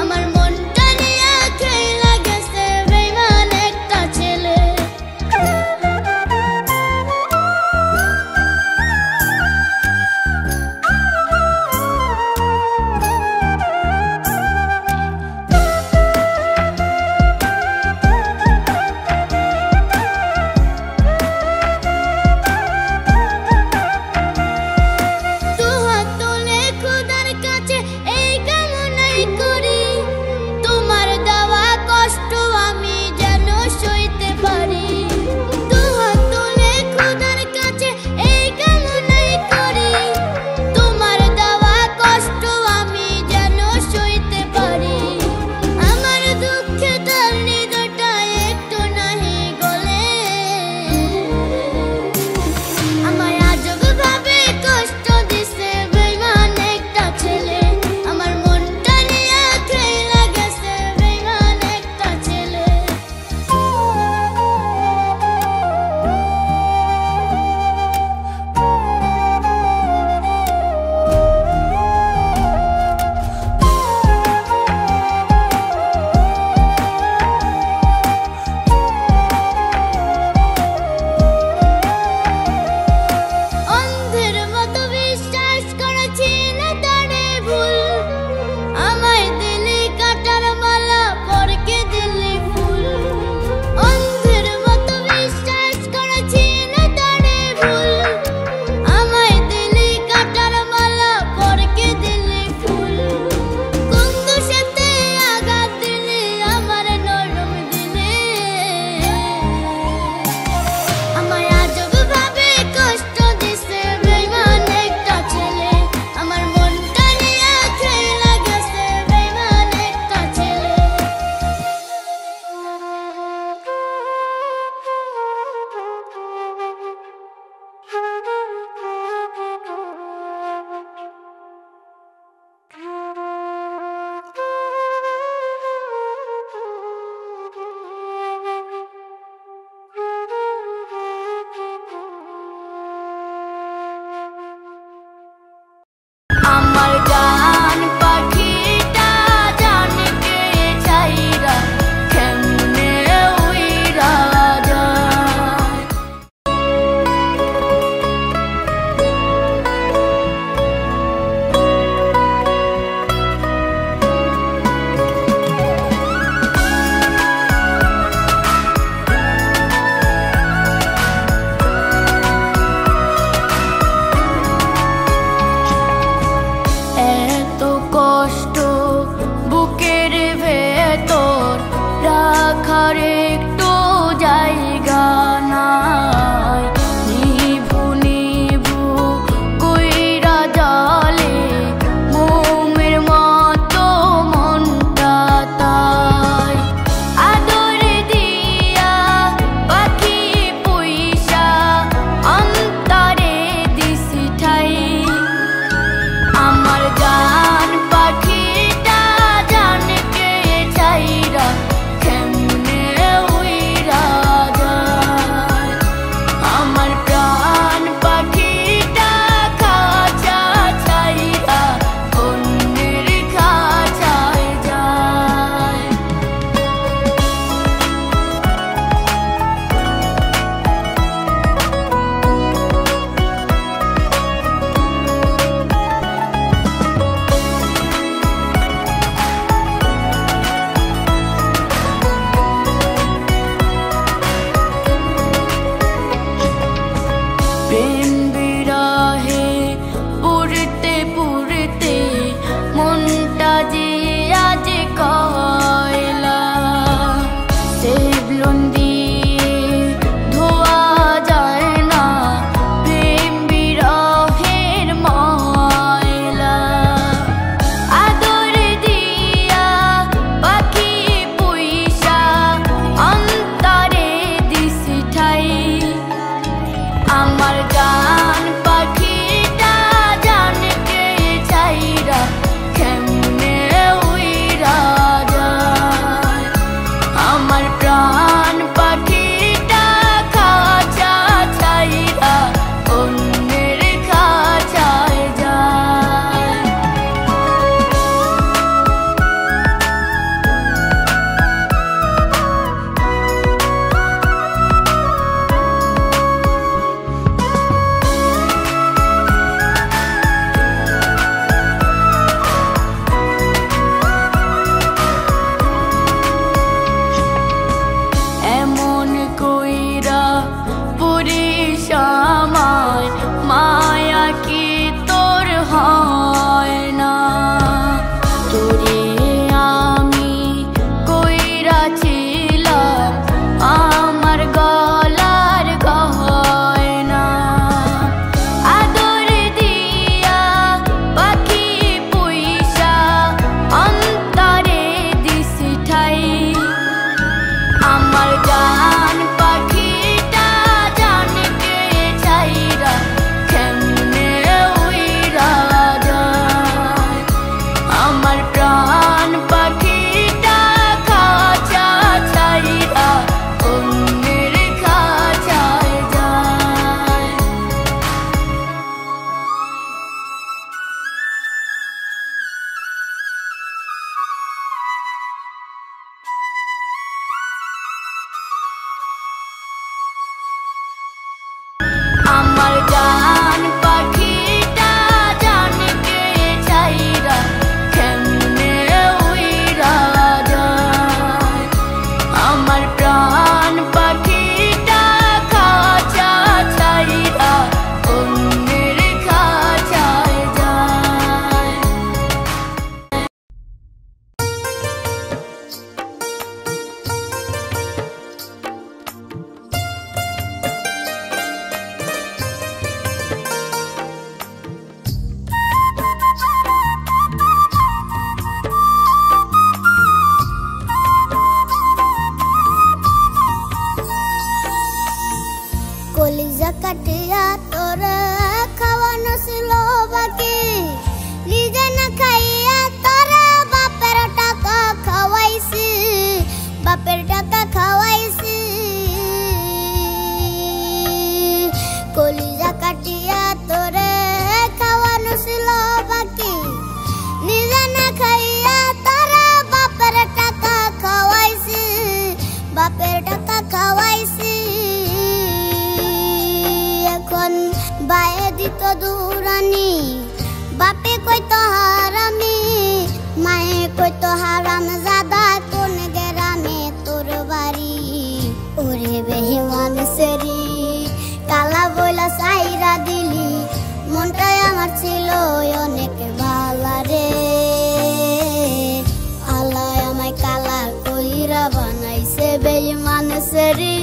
আমার মনটা নিয়ে খেলা গেছে বেইমান। তো দুরানি বাপে কই তো হারামি মায়ে কই তো হারাম জাদা কোন গ্রামে তোর বাড়ি ওরে বেঈমান সেরি কালা বইলা সাইরা দিলি মনটা আমার ছিল অনেক ভালো রে আল্লাহ আমায় কালা কইরা বানাইছে বেঈমান সেরি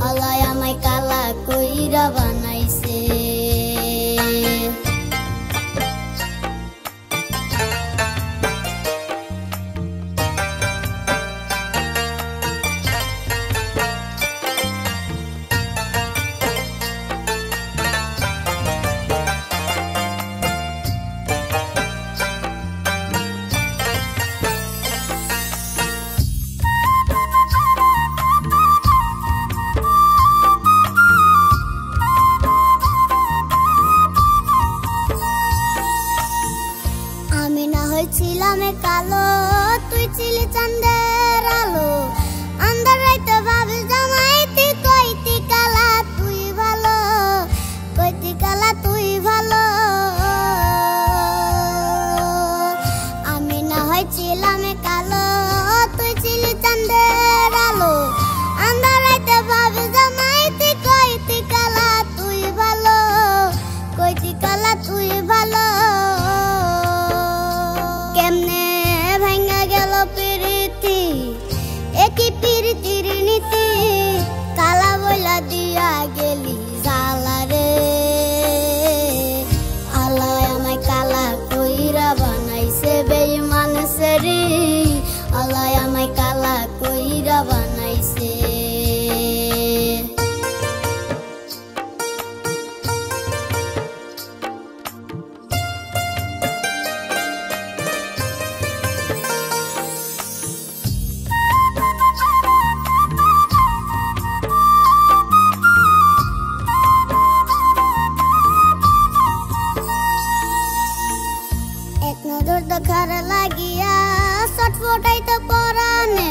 আল্লাহ আমায় কালা কইরা বানাইছে ছিলাম কালো তুই ছিলি চাঁদের আলো আন্ধার রাইতে ভাবি জামাইতি কইতি কালা তুই ভালো কইতি কালা তুই ভালো আমি না হইছিলাম কালো তুই ছিলি চাঁদের আলো আন্ধার রাইতে ভাবি জামাইতি কইতি কালা তুই ভালো কইতি কালা তুই ভালো কেমনে ভাঙা গেল প্রীতি একই প্রীতির নীতি কালা বইলা দিয়া গেলি জালা রে আল্লাহ আমায় কালা কইরা বানাইছে বেঈমান সেরি আল্লাহ আমায় কালা কইরা বানাইছে দেখার লাগিয়া ছটফটাইতে পরানে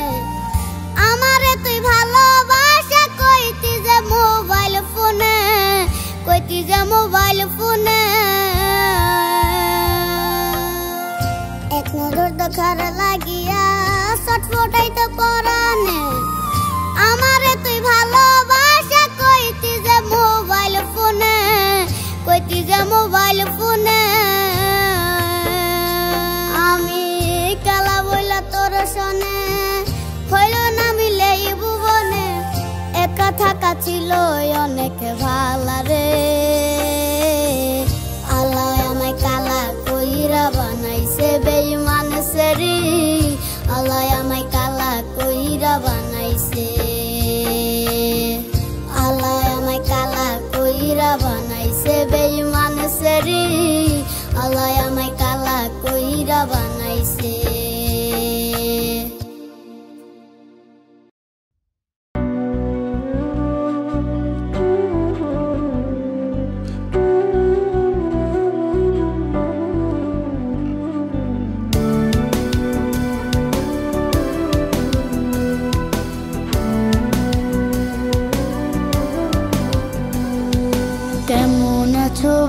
আমারে তুই ভালোবাসা কইতি যে মোবাইল ফোনে কইতি যে মোবাইল ফোনে এক নজর দেখার লাগিয়া ছটফটাইতে পরানে আমারে তুই ভালোবাসা কইতি যে মোবাইল ফোনে কইতি যে মোবাইল ফোনে তোর শোনে হইল না মিলে ভুবনে একা থাকা ছিল অনেক ভালো রে আল্লাহ আমায় কালা কইরা বানাইছে বেঈমান সেরি আল্লাহ আমায় কালা কইরা বানাইছে আল্লাহ আমায় কালা কইরা বানাইছে বেঈমান সেরি আল্লাহ আমায় কালা কইরা বানাইছে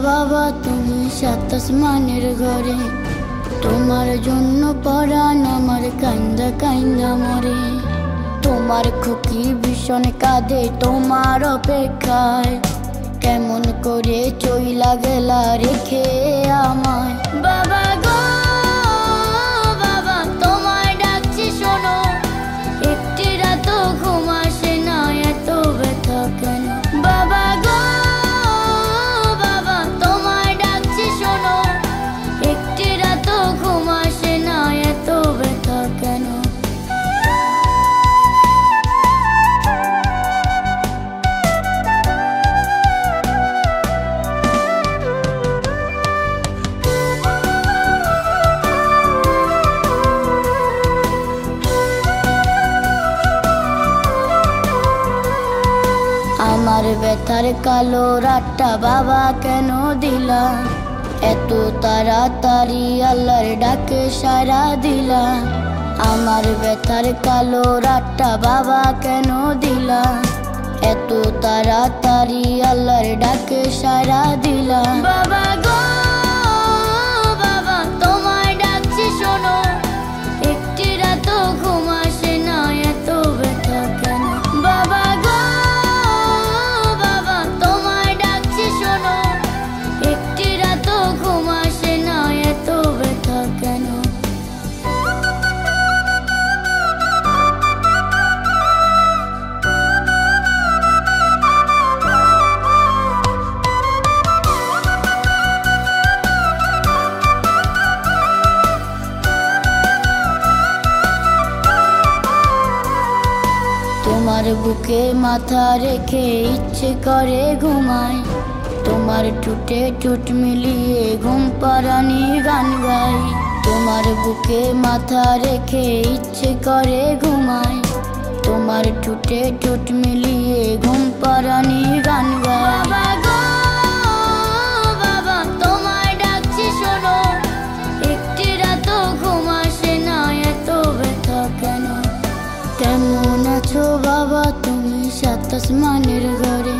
বাবা তুমি সাত আসমানের ঘরে তোমার জন্য পরাণ আমার কান্দা কান্দা মরে তোমার খুকি ভীষণ কাঁদে তোমার অপেক্ষায় কেমন করে চইলা গেলা রেখে আমায় বাবা গো বাবা তোমায় ডাকছি শোনো একটি রাতও ঘুম আসে না এত ব্যথা কেন বাবা গো আমার ব্যথার কালো রাতটা বাবা কেন দিলা এত তাড়াতাড়ি আল্লাহর ডাকে সাড়া দিলা আমার ব্যথার কালো রাতটা বাবা কেন দিলা এত তাড়াতাড়ি আল্লাহর ডাকে সাড়া দিলাম। বাবা গো বাবা তোমায় ডাকছি শোনো, একটি রাতও ঘুম আসে না, এত ব্যথা কেন? বাবা গো বাবা তোমায় ডাকছি শোনো, একটি রাতও ঘুম আসে না, এত ব্যথা কেন? তোমার বুকে মাথা রেখে ইচ্ছে করে ঘুমাই, তোমার টুটে টুট মিলিয়ে ঘুম পাড়ানি গান গাই। তোমার বুকে মাথা রেখে ইচ্ছে করে ঘুমাই, তোমার টুটে টুট মিলিয়ে ঘুম পাড়ানি গান গাই। বাবা গো বাবা তোমায় ডাকছি শোনো, একটি রাতও ঘুম আসে না, এত ব্যথা কেন? কেমন আছো বাবা তুমি সাত আসমানের ঘরে?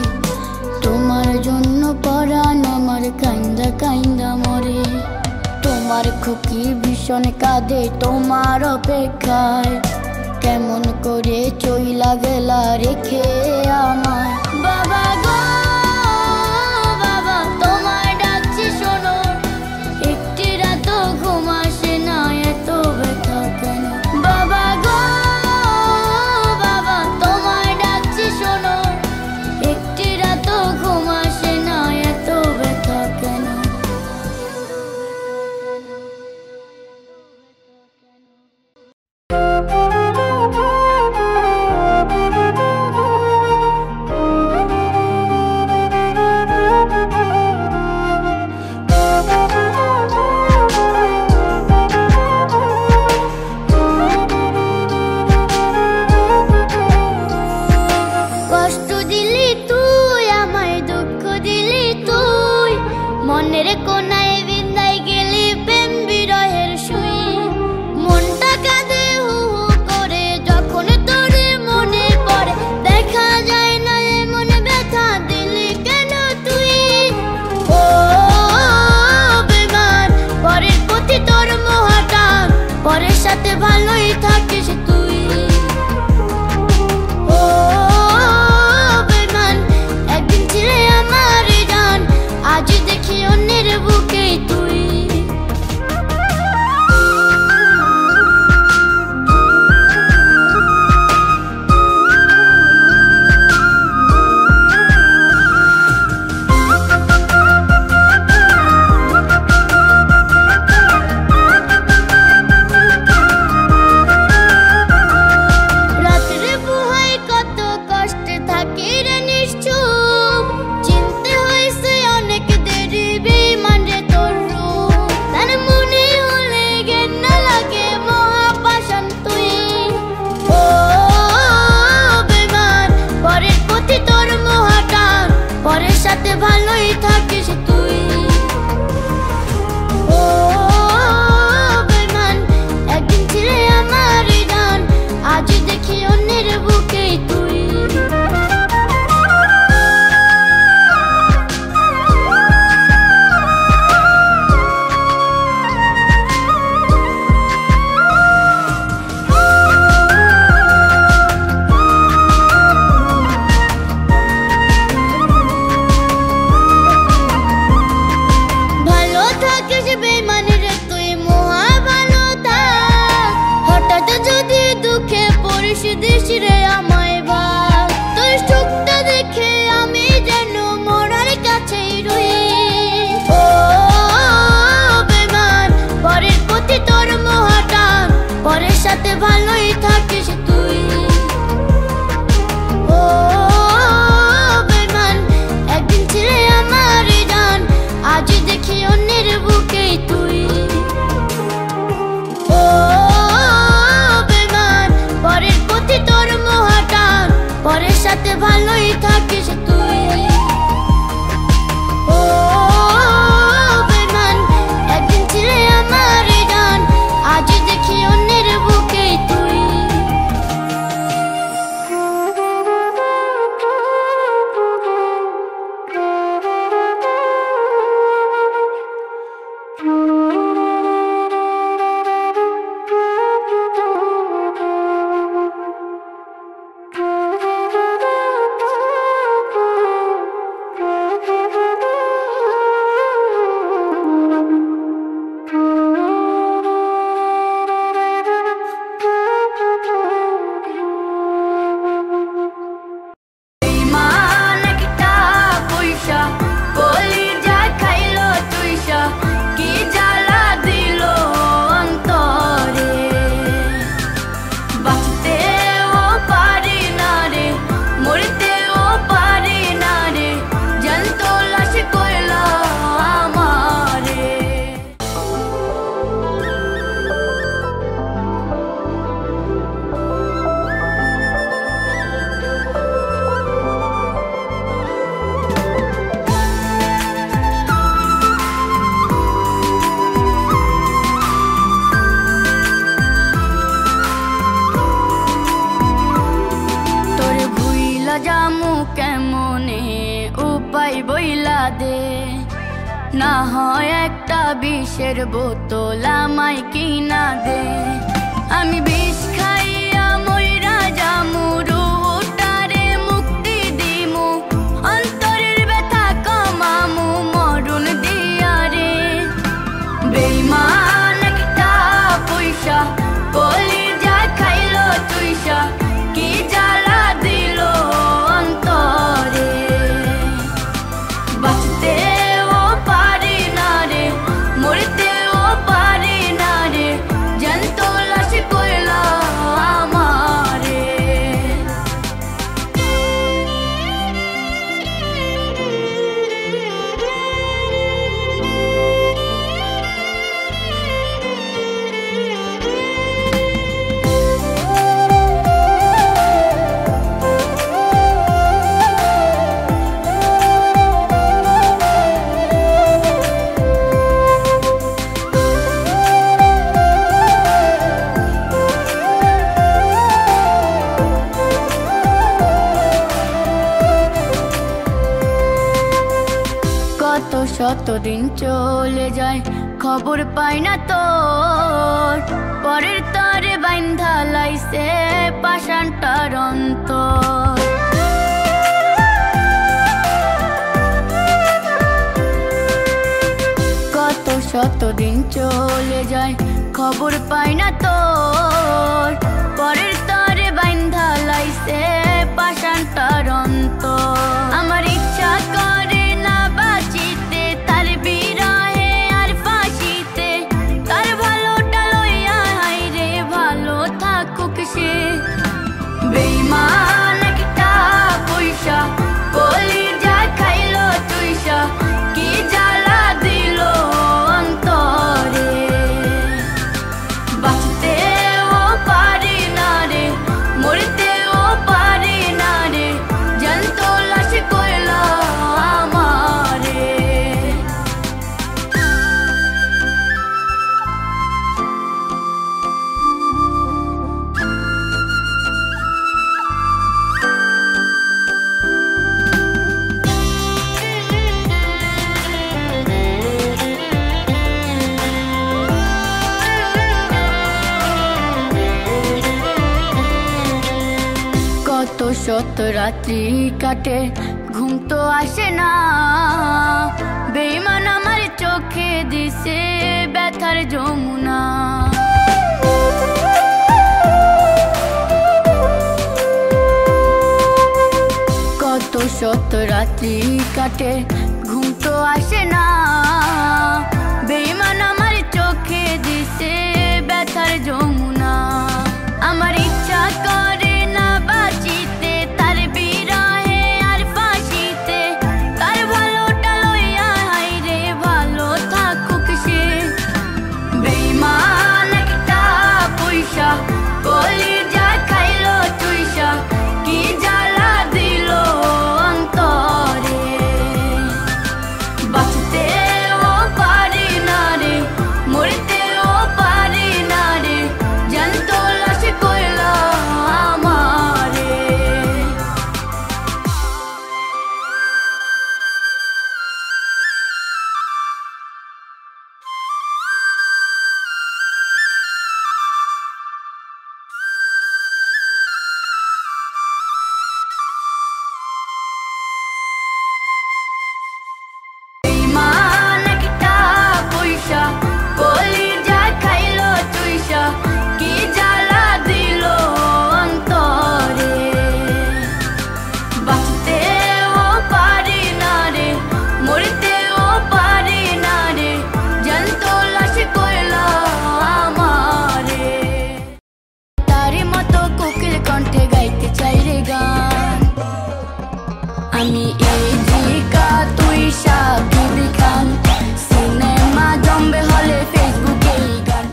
তোমার জন্য পরাণ আমার কাইন্দা কাইন্দা মরে। তোমার খুকি ভীষণ কাঁদে তোমার অপেক্ষায়, কেমন করে চইলা গেলা রেখে আমায়। বাবা গো বাবা তোমায় ডাকছি শোনো, একটি রাতও ঘুম আসে না, এত ব্যথা কেন? বাবা গো বাবা তোমায় ডাকছি শোনো, একটি রাতও ঘুম আসে না, এত ব্যথা কেন? কষ্ট দিলি তুই আমায়, দুঃখ দিলি তুই, মনের কোনায় বিন্দায় গেলি প্রেম বিরহের সুই। মনটা কাঁদে হু হু করে যখন তোরে মনে পড়ে, দেখা যায় না এমন ব্যথা দিলি কেন তুই? ও বেমান পরের প্রতি তোর মোহটান, পরের সাথে ভালোই থাকিস তুই। ও বেমান একদিন ছিলে আমার জান, আজ দেখি অন্যের বুকে তুই। রাত্রে বুহাই কত কষ্টে থাকি রে নিশ্চুপ, চিনতে হয়েছে অনেক দেরি বেঈমান রে তোর রূপ। তার মনে হলে ঘেন্না লাগে মহাপাষাণ তুই। ও বেঈমান পরের প্রতি তোর মোহটান, পরের সাথে ভালোই থাকিস তুই। ও বেঈমান একদিন ছিলে আমার জান, আজ দেখি অন্যের বুকে তুই। ভালো থাকিস বেঈমান রে তুই, মহা ভালো থাক। হঠাৎ যদি দুঃখে পড়িস দিস রে আমায় ভাগ। তোর সুখটা দেখে আমি যেন মরার কাছেই রই। ও বেঈমান পরের প্রতি তোর মোহটান, পরের সাথে ভালোই থাকিস তুই। ও বেঈমান একদিন ছিলে আমার জান, আজ দেখি অন্যের বুকে তুই। ও বেঈমান পরের প্রতি তোর মোহটান, পরের সাথে ভালোই থাকিস তুই। ও বেঈমান একদিন ছিলে আমার জান, আজ দেখি অন্যের বুকে তুই। বইলা দে না হয় একটা বিষের বোতল আমায় কিনা দে আমি বিষ খাইয়া মইরা যামু রুটারে মুক্তি দিমু অন্তরের ব্যথা কমামু মরণ দিয়া রে বেঈমান একটা পয়সা কলিজা খাইলো তুইসা কি জ্বালা দিল অন্তরে বাঁচতেও পারি না রে মরতেও পারি না রে জ্যান্ত লাশ কইলা আমারে কত শত দিন চলে যায় খবর পাই না তোর পরের তরে বাইন্ধা লাইছে পাষাণটার অন্তর কত শত দিন চলে যায় খবর পাই না তোর পরের তরে বাইন্ধা লাইছে পাষাণটার অন্তর আমার ইচ্ছা করে না বাঁচিতে তার বিরহে আর ফাঁসিতে তার ভালোটা লইয়া হাইরে ভালো থাকুক সে বেঈমান একটা পয়সা কলিজা খাইলো তুইসা কি জ্বালা দিল অন্তরে বাঁচতেও পারি না রে মরতেও পারি না রে জ্যান্ত লাশ কইলা আমারে কত শত রাত্রি কাটে ঘুম তো আসে না বেঈমান আমার চোখে দিছে ব্যথার যমুনা কত শত রাত্রি কাটে ঘুম তো আসে না বেঈমান আমার চোখে দিছে ব্যথার যমুনা আমার ইচ্ছা করে না বাঁচিতে তার বিরহে আর ফাঁসিতে তার ভালোটা লইয়া হাইরে ভালো থাকুক সে বেঈমান একটা পয়সা কলিজা খাইলো তুইসা কি জ্বালা দিল অন্তরে বাঁচতেও পারি না রে মরতেও পারি না রে জ্যান্ত লাশ কইলা আমারে বেঈমান একটা পয়সা কলিজা খাইলো তুইসা কি জ্বালা দিল অন্তরে বাঁচতেও পারি না রে মরতেও পারি না রে জ্যান্ত লাশ কইলা আমারে তার মতো কোকিল কণ্ঠে গাইতে চাই রে গান আমি এই জিকা তুই সাকিব খান সিনেমা জমবে হলে ফেসবুকে গান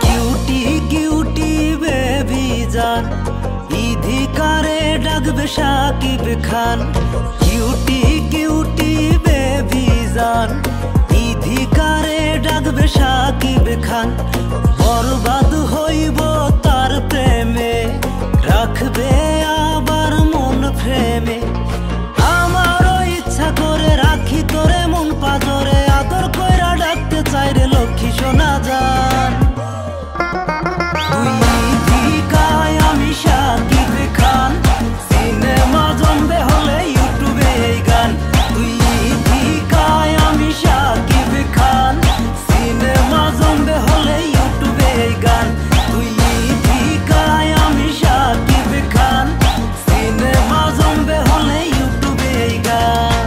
কিউটি কিউটি বেবি জান ইধিকারে ডাকবে Shakib Khan, cutie cutie baby জান, ইধিকারে ডাকবে শাকিব খান। বরবাদ হইব তার প্রেমে, রাখবে আবার মন ফ্রেমে। আমারও ইচ্ছা করে রাখি তোরে মন পাজরে, আদর কইরা ডাকতে চাই রে লক্ষ্মী সোনা জান। তুই ইধিকায় আমি শাকিব খান, সিনেমা জমবে হলে ইউটিউবে এই গান। তুই ইধিকায় আমি শাকিব খান, সিনেমা জমবে হলে ইউটিউবে এই গান। তুই ইধিকায় আমি শাকিব খান, সিনেমা জমবে হলে ইউটিউবে এই গান।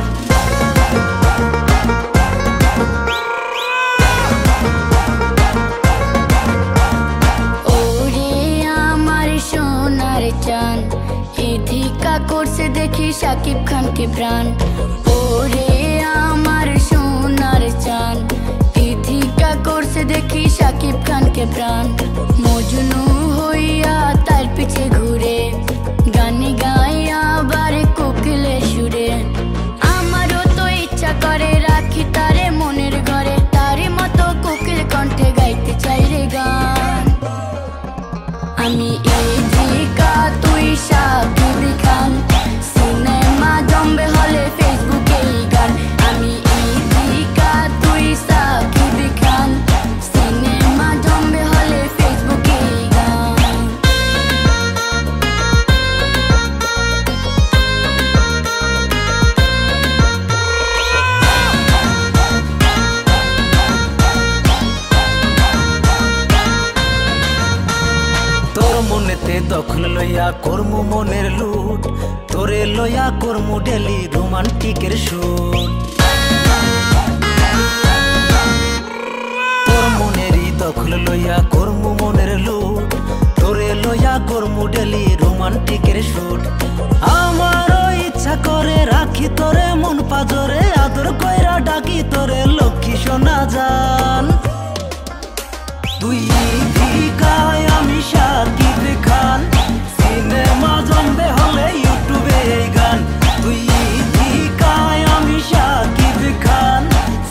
ওরে আমার সোনার চান, ইধিকা করছে দেখি শাকিব খানকে প্রাণ। ওরে আমার সোনার চান, ইধিকা করছে দেখি শাকিব খানকে প্রাণ। মজনু হইয়া তার পিছে ঘুরে, গানে গায় আবার কোকিলের সুরে। আমারও তো ইচ্ছা করে রাখি তারে মনের ঘরে, তারে মতো কোকিল কণ্ঠে গাইতে চাই রে গান। আমি ইধিকা তুই শাকিব খান, সিনেমা জমবে হলে ফেসবুকে গান। আমি ইধিকা তুই শাকিব খান, সিনেমা জমবে হলে ফেসবুকে গান। তোর মনেতে দখল লইয়া করমু মনের লুট, তোরে লইয়া করমু ডেলি রোমান্টিকের শুট। তোর মনেরই দখল লইয়া করমু মনের লুট, তোরে লইয়া করমু ডেলি রোমান্টিকের শুট। আমারও ইচ্ছা করে রাখি তোরে মন পাজরে, আদর কইরা ডাকি তোরে লক্ষ্মী সোনা জান। তুই ইধিকায় আমি শাকিব খান, সিনেমা জমবে হলে ইউটিউবে এই গান। তুই ইধিকায় আমি শাকিব খান,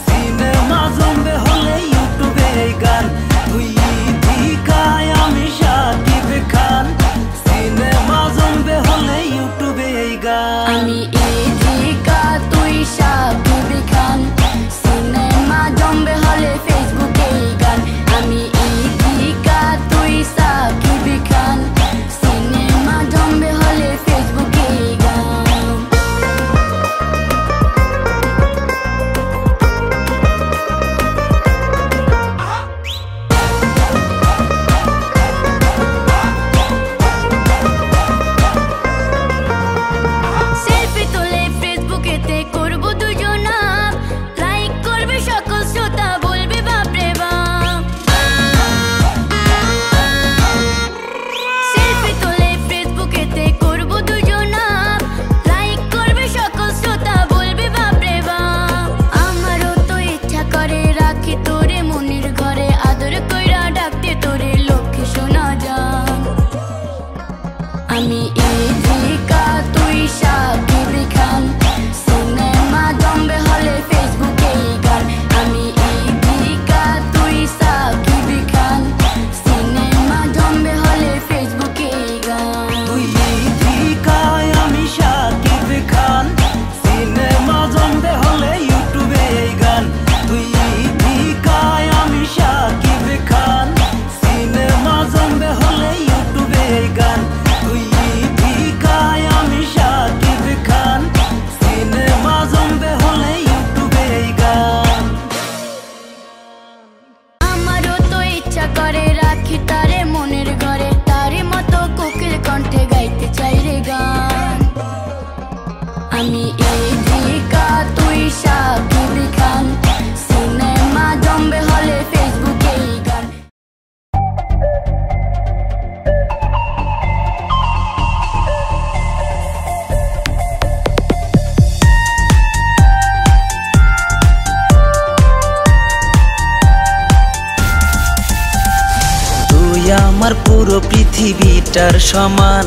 সিনেমা জমবে হলে ইউটিউবে এই গান। তুই ইধিকায় আমি শাকিব খান, সিনেমা জমবে হলে ইউটিউবে এই গান। আমি ইধিকা তুই শাকিব খান, সিনেমা জমবে হলে ফেসবুকে গান। আমি ইধিকা তুই শাকিব খান, সিনেমা জমবে হলে ফেসবুকে গান। সেলফি তুলে ফেসবুকেতে করব দুজন আপ, লাইক করবে সকল শ্রোতা বলবে বাপ রে বাপ। সেলফি তুলে ফেসবুকেতে করব দুজন আপ, লাইক করবে সকল শ্রোতা বলবে বাপ রে বাপ। আমারও তো ইচ্ছা করে রাখি তোরে মনের ঘরে, আদর কইরা ডাকতে তোরে লক্ষ্মী সোনা জান। আমি ইধিকা তুই শাকিব খান, সিনেমা জমবে হলে ফেসবুকে গান। আমি ইধিকা তুই শাকিব খান, সিনেমা জমবে হলে ফেসবুকে গান। তুই ইধিকায় আমি শাকিব খান, সিনেমা জমবে হলে ইউটিউবে এই গান। তুই ইধিকায় আমি শাকিব খান, সিনেমা জমবে হলে ইউটিউবে এই গান। তুই ইধিকায় আমি শাকিব খান, সিনেমা জমবে হলে ইউটিউবে এই গান। আমারও তো ইচ্ছা করে রাখি তারে মনের ঘরে, তারে মতো কোকিল কণ্ঠে গাইতে চাই রে গান। আমি ইধিকা তুই শাকিব খান, সিনেমা জমবে হলে ফেসবুকে গান। আমার পুরো পৃথিবীটার সমান,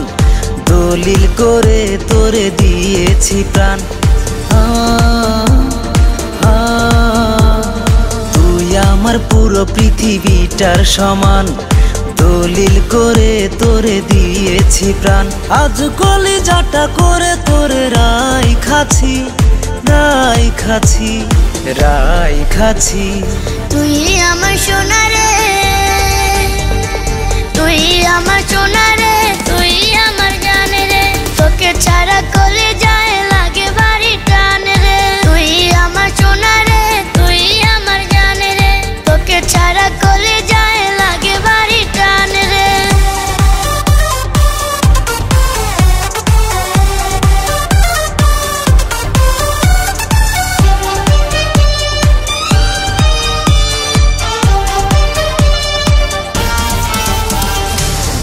দলিল করে তোরে দিয়েছি প্রাণ। তুই আমার পুরো পৃথিবীটার সমান, দলিল করে তোরে দিয়েছি প্রাণ। আজ কলিজাটা করে তোরে রাই খাছি, রাই খাছি, রাই খাছি। তুই আমার সোনা রে, তুই আমার সোনা রে, তুই আমার জান রে, তোকে ছাড়া কলিজায় লাগে ভারী টান রে। তুই আমার সোনা রে, তুই আমার জান রে, তোকে ছাড়া কলিজায় লাগে ভারী টান রে।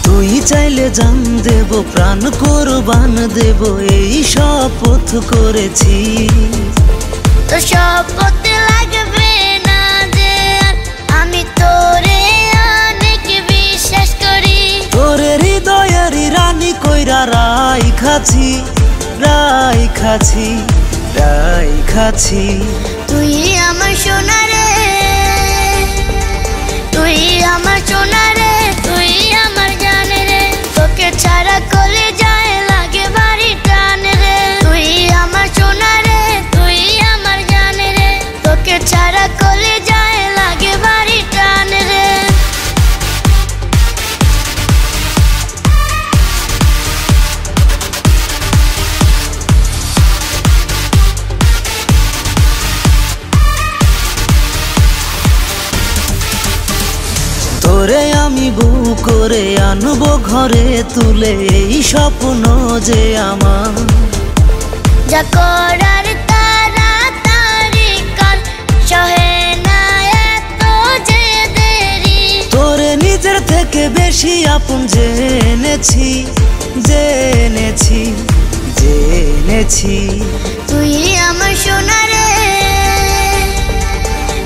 তুই চাইলে জান দেব, প্রাণ কোরবান দেব, এই শপথ করেছি। তো শপথ লাগবে না যে, আমি তোরে অনেক বিশ্বাস করি। তোরে হৃদয়ের রানী কইরা রাই খাছি, রাই খাছি, রাই খাছি। তুই আমার সোনা রে, তুই আমার সোনা রে, তুই আমার জান রে, তোকে ছাড়া কলিজায় লাগে ভারী টান রে। তুই আমার সোনা রে, তুই আমার জান রে, তোকে ছাড়া কলিজায় লাগে ভারী টান রে। তোরে আমি বউ করে আনবো ঘরে তুলে, এই স্বপ্ন যে আমার। যা করার তাড়াতাড়ি কর, সহে না এত যে দেরি। তোরে নিজের থেকে বেশি আপন জেনেছি, জেনেছি, জেনেছি। তুই আমার সোনা রে,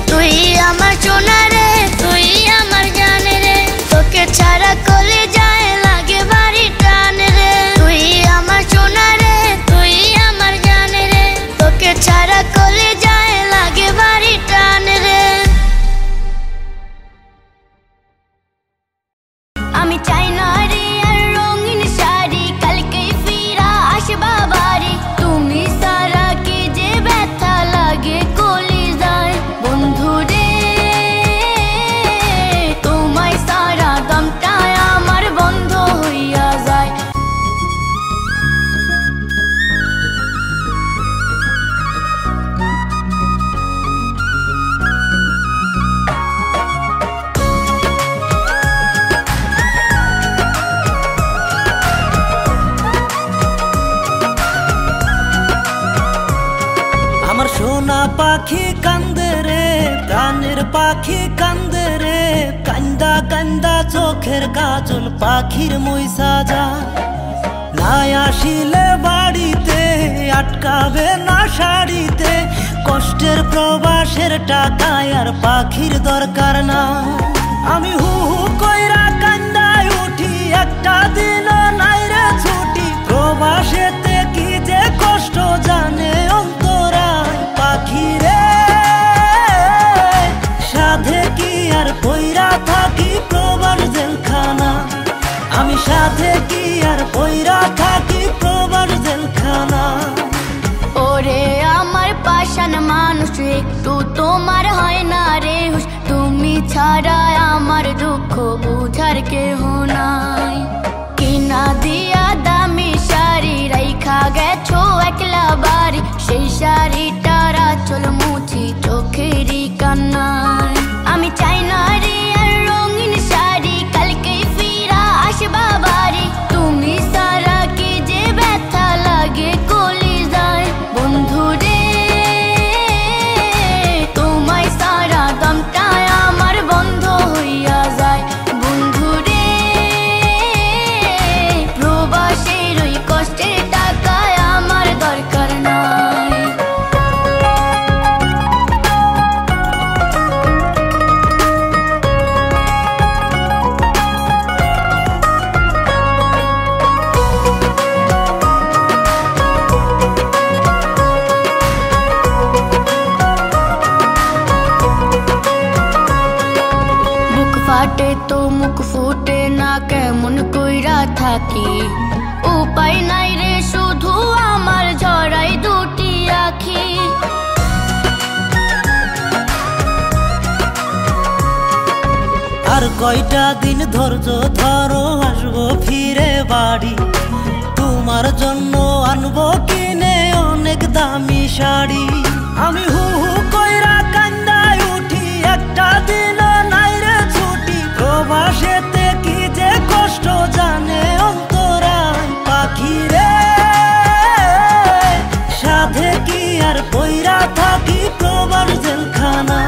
তুই আমার সোনা রে, তুই আমার জান রে, তোকে ছাড়া কলিজায় লাগে ভারী টান রে। তুই আমার সোনা রে, তুই আমার জান রে, তোকে ছাড়া কলিজায় লাগে ভারী টান রে। আমি চাই না রে আর রঙিন শাড়ি, কালকেই ফিরা আসবা বাড়ি। তুমি সারা কি যে ব্যথা লাগে কলিজায়, বন্ধু রে তোমায় সারা দমটা আমার বন্ধ হইয়া যায়। আমার সোনা পাখি কান্দে রে, প্রাণের পাখি কান্দে রে, কান্দা কান্দা চোখের কাজল পাখির মই সাজা। নাই আসিলে বাড়িতে আটকাবে না শাড়িতে, কষ্টের প্রবাসের টাকায় আর পাখির দরকার না। আমি হু হু কইরা কান্দায় উঠি, একটা দিনও নাই রে ছুটি। প্রবাসেতে কি যে কষ্ট জানে অন্তরায় পাখি রে, সাধে কি আর কইরা থাকি প্রবাস জেলখানা। আমি সাথে কি আর কইরা থাকি প্রবাস জেলখানা। ওরে আমার পাশান মানুষ, একটু তোমার হয় না রে হুশ। তুমি ছাড়া আমার দুঃখ বুঝার কেহ নাই। কিনা দিয়া দামি শাড়ি রাইখা গেছো একলা বাড়ি, সেই শাড়িটার আঁচল মুছি চোখেরই কান্নায়। আমি চাই না রে আর রঙিন শাড়ি, কালকেই ফিরা আসবা বাড়ি। তুমি সারা কি যে ব্যথা লাগে কলিজায়, বন্ধু রে তোমায় সারা দমটা আমার বন্ধ হইয়া যায়। বন্ধু রে প্রবাসের ওই কষ্টের টাকায় আমার দরকার নাই। বাকি। উপায় নাই রে শুধু আমার ঝরাই দুটি আখি। আর কয়টা দিন ধৈর্য ধরো, আসবো ফিরে বাড়ি। তোমার জন্য আনবো কিনে অনেক দামি শাড়ি। আমি হু হু কইরা কান্দায় উঠি, একটা দিন নাই রে ছুটি। প্রবাসেতে কি যে কষ্ট জানে অন্তরায় পাখি রে। সাধে কি আর পইরা থাকি প্রবাস জেলখানা।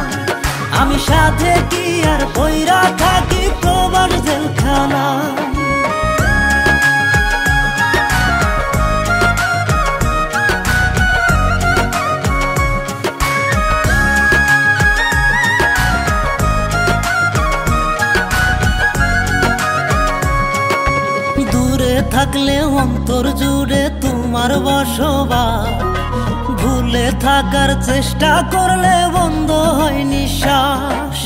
আমি সাথে কি আর পইরা থাকি প্রবাস জেলখানা। দূরে থাকলে অন্তর জুড়ে তোমার বসবাস। ভুলে থাকার চেষ্টা করলে বন্ধ হয় নিঃশ্বাস।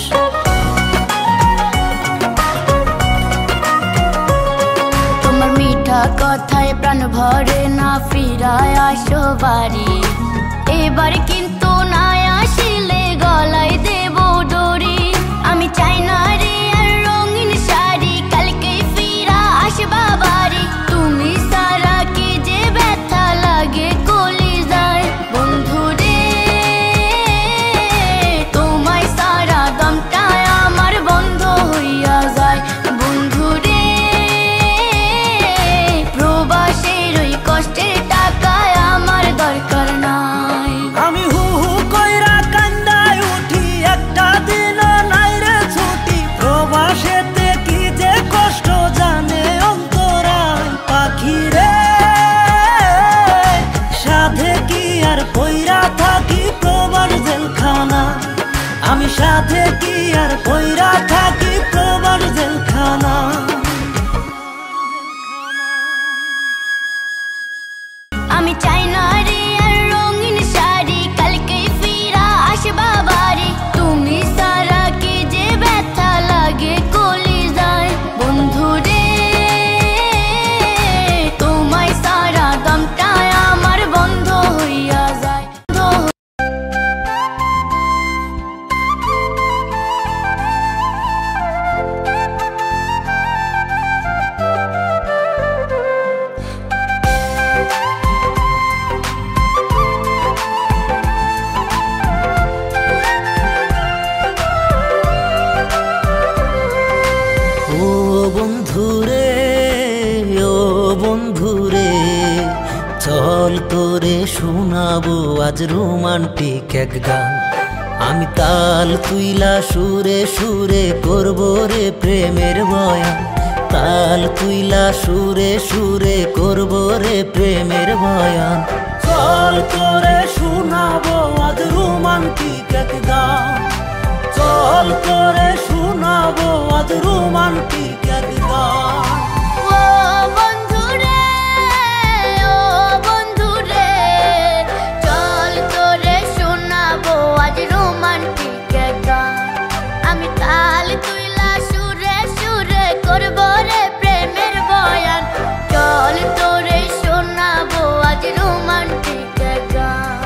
তোমার মিঠা কথায় প্রাণ ভরে না, ফিরায় আসো বাড়ি। এবার কিন্তু না আসিলে গলায় দেব দড়ি। আমি চাই না রে আর রঙিন শাড়ি, কালকেই ফিরা আসবা বাড়ি। তুমি সারা কি যে ব্যথা লাগে কলিজায় বন্ধু রে। তোমায় সারা দমটা আমার বন্ধ হইয়া যায় বন্ধু রে। প্রবাসের ওই কষ্টের টাকায় আমার দরকার নাই। আমি হু হু কইরা কান্দায় উঠি, একটা দিন নাই রে ছুটি। প্রবাসেতে কি যে কষ্ট জানে অন্তরায় পাখি রে। সাধে কি আর পইরা থাকি প্রবাস জেলখানা। আমি সাথে কি আর পইরা থাকি প্রবাস জেলখানা। আমি চাই না রে আর রঙিন শাড়ি, কালকেই ফিরা আসবা বাড়ি। তুমি সারা কি যে ব্যথা লাগে কলিজায় বন্ধু রে। তোমায় সারা দমটা আমার বন্ধ হইয়া যায়। ও বন্ধুরে, ও বন্ধুরে, চল তোরে শোনাবো আজ রোমান্টিক এক গান। আমি তাল তুইলা সুরে সুরে করবো রে প্রেমের বয়ান। তাল তুইলা সুরে সুরে করবো রে প্রেমের বয়ান। চল তোরে শোনাবো আজ রোমান্টিক এক গান। চল তোরে শোনাবো আজ রোমান্টিক এক গান। ও বন্ধু রে, ও বন্ধু রে, চল তোরে শোনাবো আজ রোমান্টিক এক গান। আমি তাল তুইলা সুরে সুরে করবো রে প্রেমের বয়ান। চল তোরে শোনাবো আজ রোমান্টিক এক গান।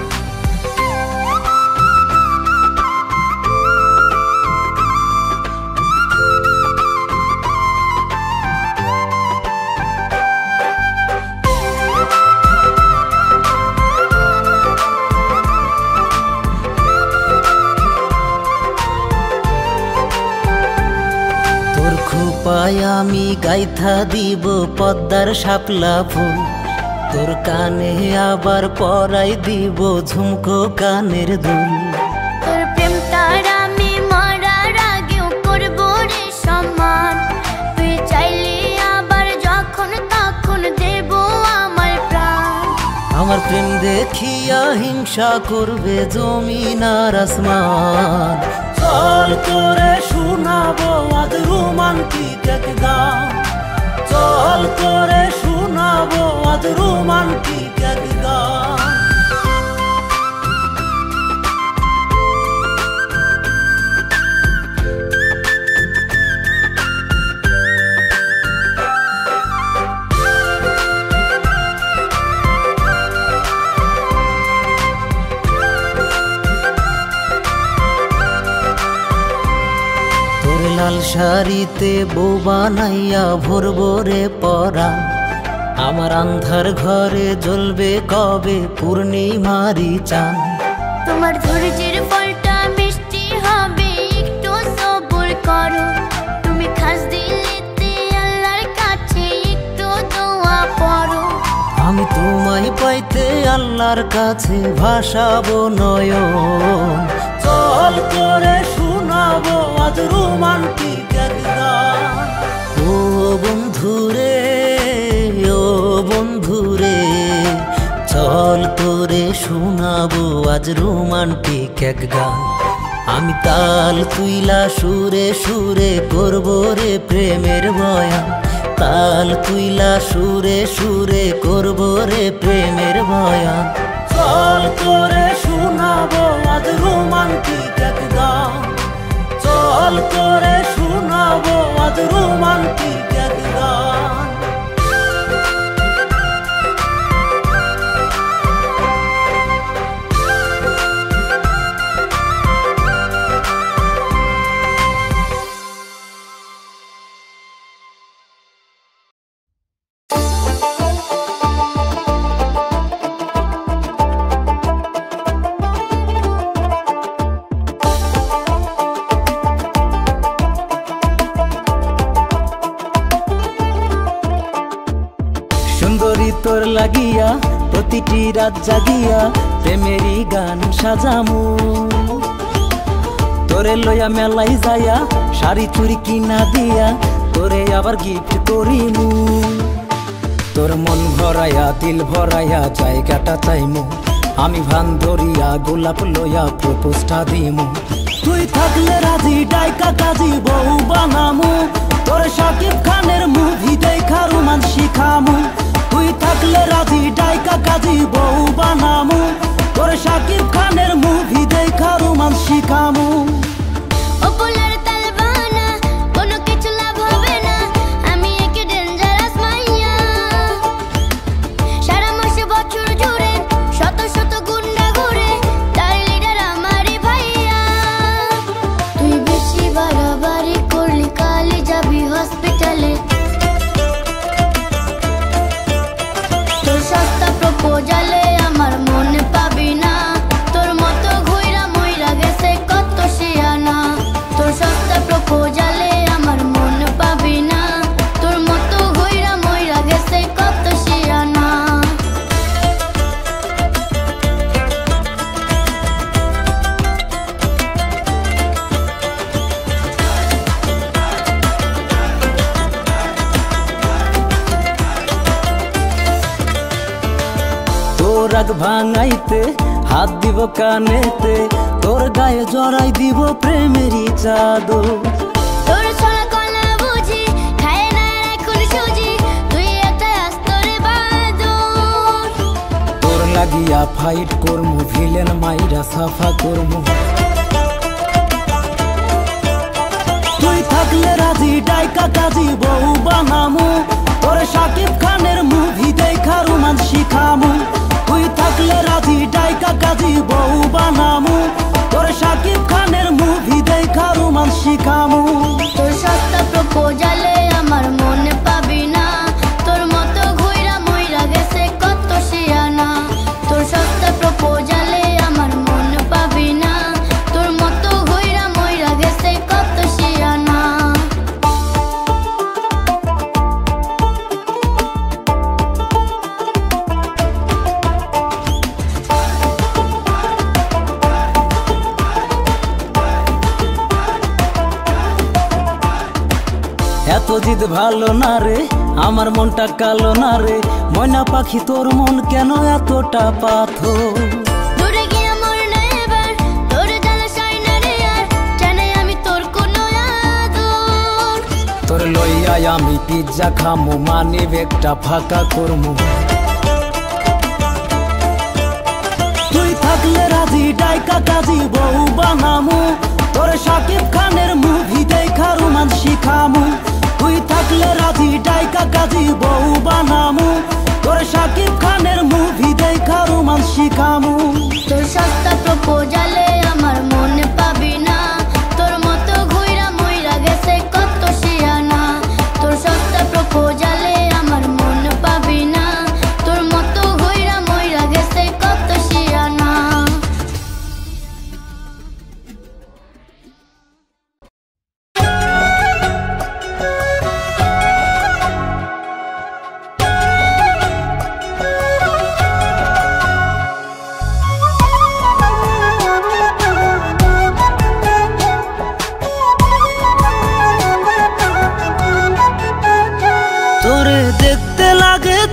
তোর খোপায় আমি গাইথা দিব পদ্মার শাপলা ফুল। তোর কানে আবার পরাই দিব ঝুমকো কানের দুল। তোর প্রেমটার আমি মরার আগেও করবো রে সম্মান। তুই চাইলে আবার যখন তখন দেব আমার প্রাণ। আমার প্রেম দেখিয়া হিংসা করবে জমিন আর আসমান। চল তোরে শোনাবো আজ রোমান্টিক এক গান। চল তোরে শোনাবো আজ রোমান্টিক এক গান। শাড়িতে বউ বানাইয়া ভরবো রে পরাণ। আমার আন্ধার ঘরে জ্বলবে কবে পূর্ণিমারি চাঁদ। তোমার ধৈর্যের ফলটা মিষ্টি হবে, একটু সবর করো। তুমি খাস দিলেতে আল্লাহর কাছে একটু দোয়া পড়ো। আমি তোমায় পাইতে আল্লাহর কাছে ভাসাবো নয়ন। চল করে শোনাবো আজ রোমান্টিক এক গান। ও বন্ধুরে, ও বন্ধুরে, চল করে শোনাবো আজ রোমান্টিক এক গান। আমি তাল তুইলা সুরে সুরে করবো রে প্রেমের বয়ান। তাল তুইলা সুরে সুরে করবো রে প্রেমের বয়ান। চল করে শোনাবো আজ রোমান্টিক এক গান। চল করে শোনাবো আজ রোমান্টিক এক গান। সুন্দরী তোর লাগিয়া প্রতিটি রাত জাগিয়া প্রেমেরই গান সাজামু। তোরে লইয়া মেলাই যাইয়া শাড়ি চুরি কিনা দিয়া তোরে আবার গিফট করিমু। তোর মন ভরাইয়া দিল ভরাইয়া জায়গাটা চাইমু। আমি ভান ধরিয়া গোলাপ লইয়া প্রপোজটা দিমু। তুই থাকলে রাজি ডাইকা কাজী বউ বানামু। তোর শাকিব খানের মুভি দেখা রোমান্স শিখামু। তুই থাকলে রাজি ডাইকা কাজী বউ বানামু। তোর শাকিব খানের মুভি দেখা রোমান্স শিখামু। ওপলার তাল বাহানা কোনো কিছু লাভ হবে না, আমি একে ডেঞ্জারাস মাইয়া। সারা মাসে বছর জুড়ে শত শত গুন্ডা ঘুরে, তার লিডার আমারই ভাইয়া। তুই বেশি বাড়াবাড়ি করলি কালে যাবি হসপিটালে। তোর সস্তা প্রপোজালে আমার মনে পাবি না। তোর মতো ঘুইরা মইরা গেছে কত শিয়ানা। তোর সস্তা প্রপোজালে আমার মন পাবি না। তোর মতো ঘুইরা মইরা গেছে কত শিয়ানা। তোর রাগ ভাঙাইতে হাত দিব কানেতে, তোর গায়ে জড়াই দিব প্রেমেরই চাদর। তোর সোনা কলা বুঝি খায় না এখন সুজি, তুই একটা আস্তরে বাদর। তোর লাগিয়া ফাইট করমু, ভিলেন মাইরা সাফা করমু। তুই থাকলে রাজি ডাইকা কাজী বউ বানামু। তোর শাকিব খানের মুভি দেখা রোমান্স শিখামু। তুই থাকলে রাজি ডাইকা কাজী বউ বানামু। তোর শাকিব খানের মুভি দেখা রোমান্স শিখামু। তোর সস্তা প্রপোজালে আমার মনে পাবি না। তোর মতো ঘুইরা মইরা গেছে কত শিয়ানা। তোর সস্তা প্রপোজালে আমার মনে পাবি না। তোর মতো ঘুইরা মইরা গেছে কত শিয়ানা। এত জিদ ভালো না রে, আমার মনটা কালো না রে। ময়না পাখি তোর মন কেন এতটা পাথর? দূরে গিয়া মর না এবার, তোর জ্বালা সয় না রে আর, জানাই আমি তোর কোনো আদর। তোর লইয়া আমি পিজ্জা খামু, মানে একটা ফাঁকা করমু। তুই থাকলে রাজি ডাইকা কাজী বউ বানামু। তোর শাকিব খানের মুভি দেখা রোমান্স শিখামু। তুই থাকলে রাজি ডাইকা কাজী বউ বানামু। তোর শাকিব খানের মুভি দেখা রোমান্স শিখামু। তোর সস্তা প্রপোজালে আমার মনে পাবি না। তোর মতো ঘুইরা মইরা গেছে কত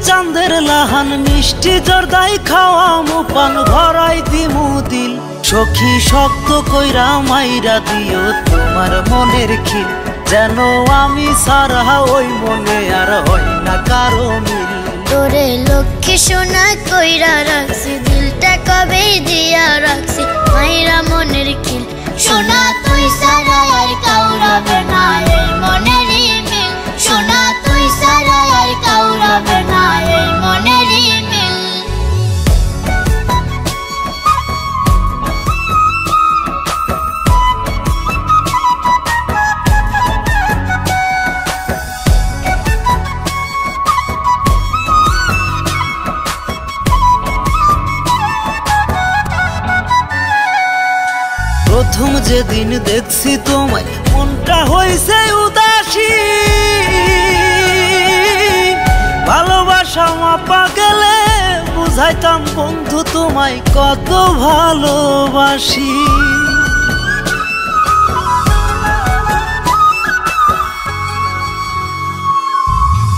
চাঁদের লাহান মিষ্টি জর্দাই খাওয়া মুপান ভরাই দিমু দিল সখী শক্ত কইরা মাইরা দিও তোমার মনের খিল যেন আমি সারা ওই মনে আর হয় না কারো মিল তোরে লক্ষ্মী সোনা কইরা রাখছি দিলটা কবে দিয়া রাখছি মাইরা মনের খিল সোনা তুই সারা আর কাউরাবে না এই মনেরই মিল সোনা তুই সারা আর কাউরাবে না এই মনেরই মিল প্রথম যেদিন দেখছি তোমায় মনটা হইছে উদাসী ভালোবাসা মাপা গেলে বুঝাইতাম বন্ধু তোমায় কত ভালোবাসি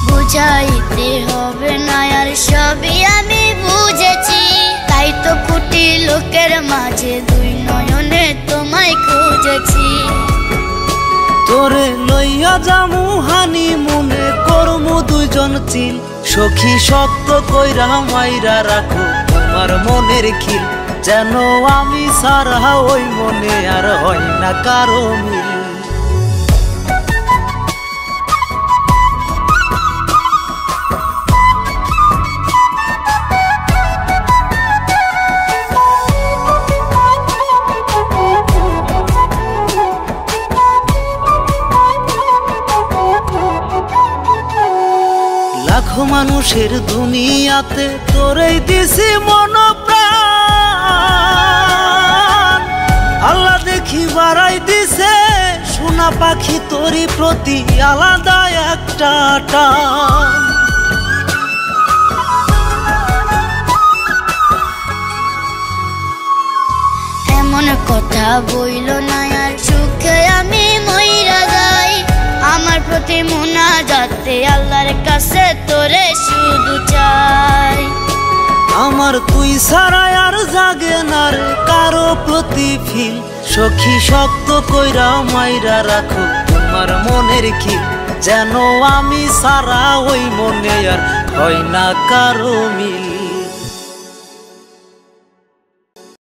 বুঝাইতে হবে না আর সবই আমি বুঝেছি তাই তো কোটি লোকের মাঝে দুই নয়নে তোমায় খুঁজেছি তোরে লইয়া যামু হানি মনে করমু দুইজন চিল সখী শক্ত কইরা মাইরা রাখো তোমার মনের খিল যেন আমি সারা ওই মনে আর হয় না কারো মিল লাখো মানুষের দুনিয়াতে তোরেই দিছি মন প্রাণ আল্লাহ দেখি বাড়াই দিছে সোনা পাখি তোরই প্রতি আলাদা একটা টান এমন কথা বইল না আর সুখে আমি মইরা যাই আমার প্রতি মুনাজাতে আল্লাহর কাছে তোরে শুধু চাই আমার তুই ছাড়া আর জাগে না রে কারো প্রতি ফিল সখী শক্ত কইরা মাইরা রাখো তোমার মনের খিল যেন আমি সারা ওই মনে আর হয় না কারো মিল।